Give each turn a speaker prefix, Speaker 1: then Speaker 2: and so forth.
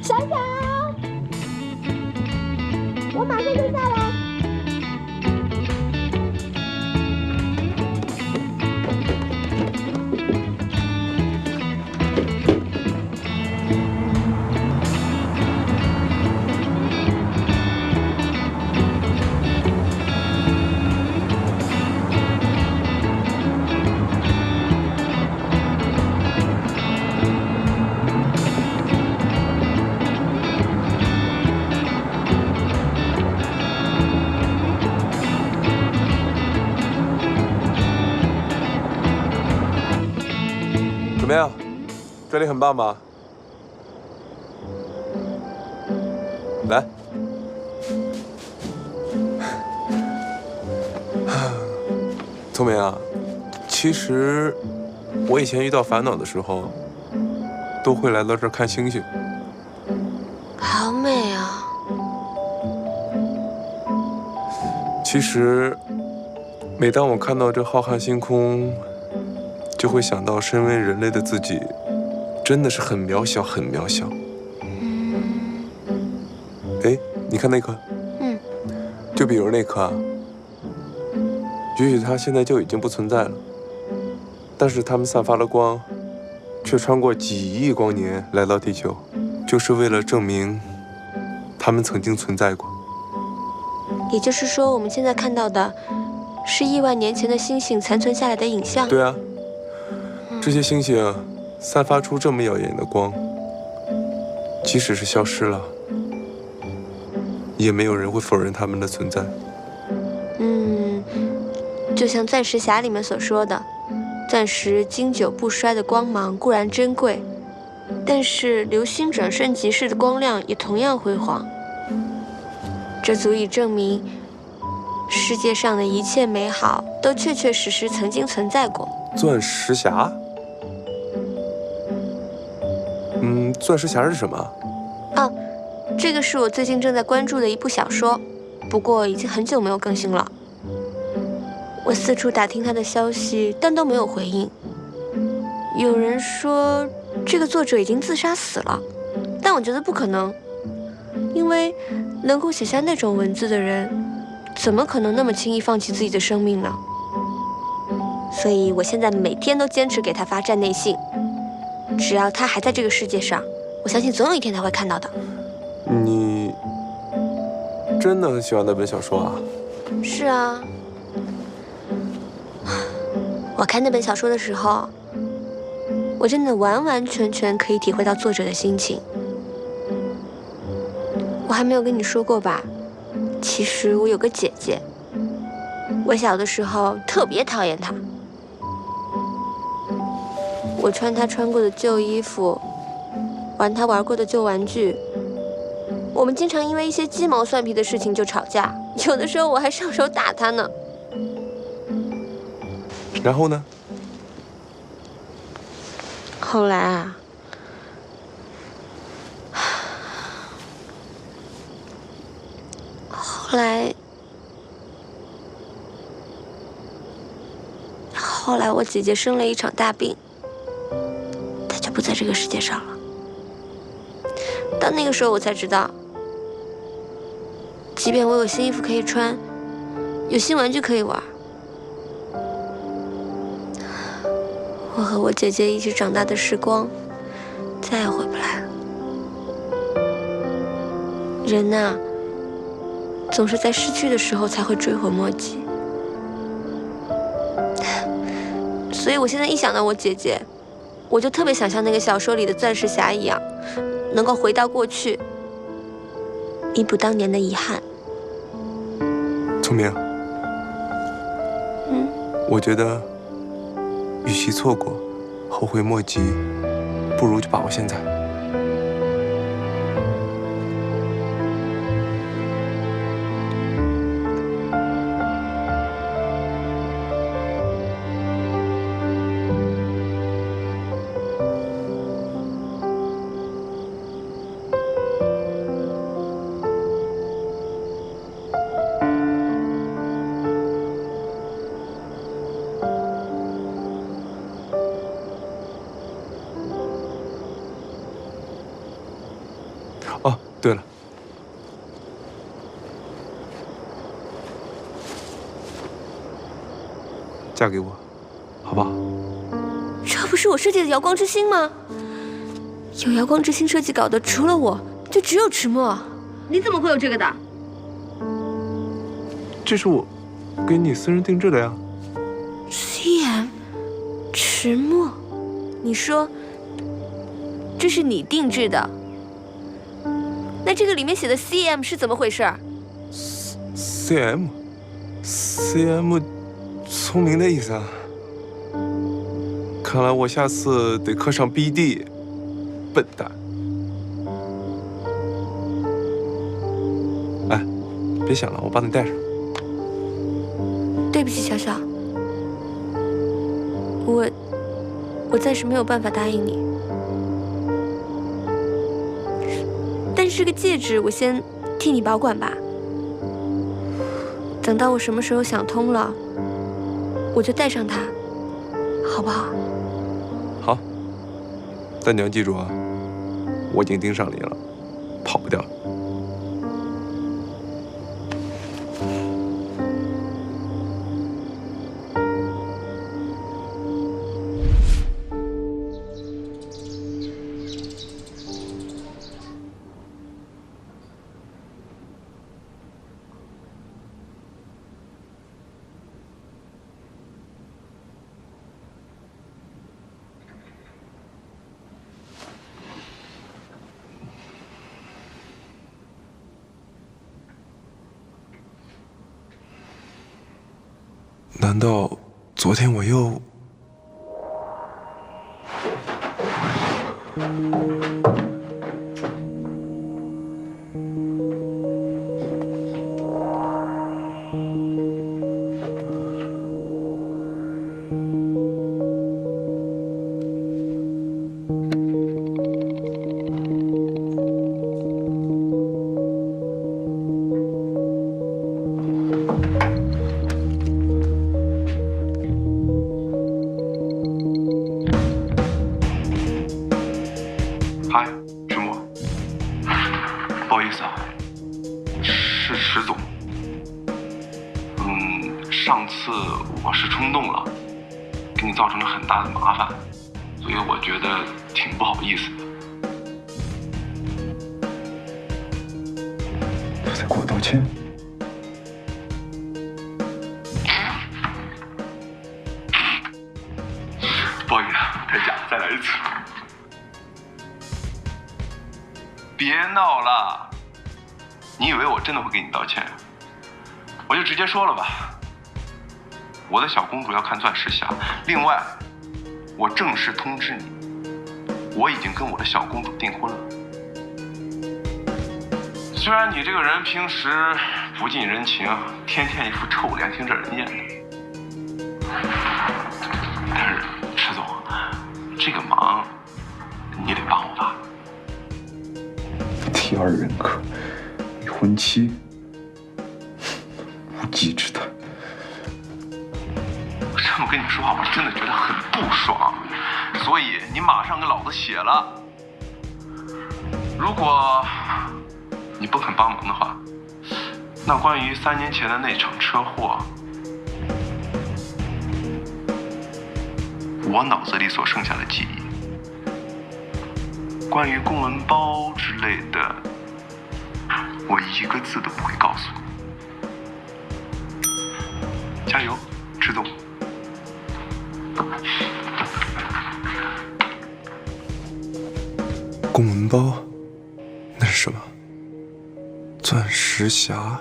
Speaker 1: 小小，我马上就下来。
Speaker 2: 怎么样？这里很棒吧？来，聪明啊！其实我以前遇到烦恼的时候，都会来到这儿看星星。
Speaker 3: 好美啊！
Speaker 2: 其实，每当我看到这浩瀚星空，就会想到身为人类的自己，真的是很渺小，很渺小。哎，你看那颗，就比如那颗啊，也许它现在就已经不存在了，但是它们散发了光，却穿过几亿光年来到地球，就是为了证明它们曾经存在过。
Speaker 3: 也就是说，我们现在看到的是亿万年前的星星残存下来的影像。
Speaker 2: 对啊，这些星星散发出这么耀眼的光，即使是消失了，也没有人会否认它们的存在。
Speaker 3: 就像钻石匣里面所说的，钻石经久不衰的光芒固然珍贵，但是流星转瞬即逝的光亮也同样辉煌。这足以证明，世界上的一切美好都确确实实曾经存在过。
Speaker 2: 钻石匣？钻石匣是什么？
Speaker 3: 这个是我最近正在关注的一部小说，不过已经很久没有更新了。我四处打听他的消息，但都没有回应。有人说这个作者已经自杀死了，但我觉得不可能，因为能够写下那种文字的人，怎么可能那么轻易放弃自己的生命呢？所以我现在每天都坚持给他发站内信，只要他还在这个世界上，我相信总有一天他会看到的。
Speaker 2: 你真的很喜欢那本小说啊？
Speaker 3: 是啊，我看那本小说的时候，我真的完完全全可以体会到作者的心情。我还没有跟你说过吧？其实我有个姐姐，我小的时候特别讨厌她。我穿她穿过的旧衣服，玩她玩过的旧玩具。我们经常因为一些鸡毛蒜皮的事情就吵架，有的时候我还上手打她呢。
Speaker 2: 然后呢？
Speaker 3: 后来啊，后来我姐姐生了一场大病，她就不在这个世界上了。到那个时候我才知道，即便我有新衣服可以穿，有新玩具可以玩，我和我姐姐一起长大的时光再也回不来了。人呐，总是在失去的时候才会追悔莫及。所以我现在一想到我姐姐，我就特别想像那个小说里的钻石匣一样，能够回到过去，弥补当年的遗憾。
Speaker 2: 聪明。我觉得，与其错过，后悔莫及，不如就把握现在。哦，对了，嫁给我，好不好？
Speaker 3: 这不是我设计的瑶光之星吗？有瑶光之星设计稿的，除了我，就只有迟墨。你怎么会有这个的？
Speaker 2: 这是我给你私人定制的呀。
Speaker 3: CM， 迟墨，你说这是你定制的？那这个里面写的 CM 是怎么回事
Speaker 2: ？CM， 聪明的意思啊。看来我下次得刻上 BD， 笨蛋。哎，别想了，我帮你带上。
Speaker 3: 对不起，小小，我暂时没有办法答应你。但是这个戒指，我先替你保管吧。等到我什么时候想通了，我就戴上它，好不好？
Speaker 2: 好。但你要记住啊，我已经盯上你了，跑不掉。难道昨天我又……
Speaker 4: 嗨，迟墨，不好意思啊，是迟总。上次我是冲动了，给你造成了很大的麻烦，所以我觉得挺不好意思的。
Speaker 5: 他在给我道歉。
Speaker 4: 不好意思，太假，再来一次。别闹了，你以为我真的会给你道歉？我就直接说了吧，我的小公主要看钻石匣。另外，我正式通知你，我已经跟我的小公主订婚了。虽然你这个人平时不近人情，天天一副臭脸听着人厌的，但是迟总，这个忙你得帮我吧。
Speaker 5: 第二人格，未婚妻，无稽之谈。
Speaker 4: 我这么跟你说话，我真的觉得很不爽，所以你马上跟老子写了。如果你不肯帮忙的话，那关于3年前的那场车祸，我脑子里所剩下的记忆，关于公文包之类的，我一个字都不会告诉你。加油，迟总。
Speaker 2: 公文包，那是什么？钻石匣。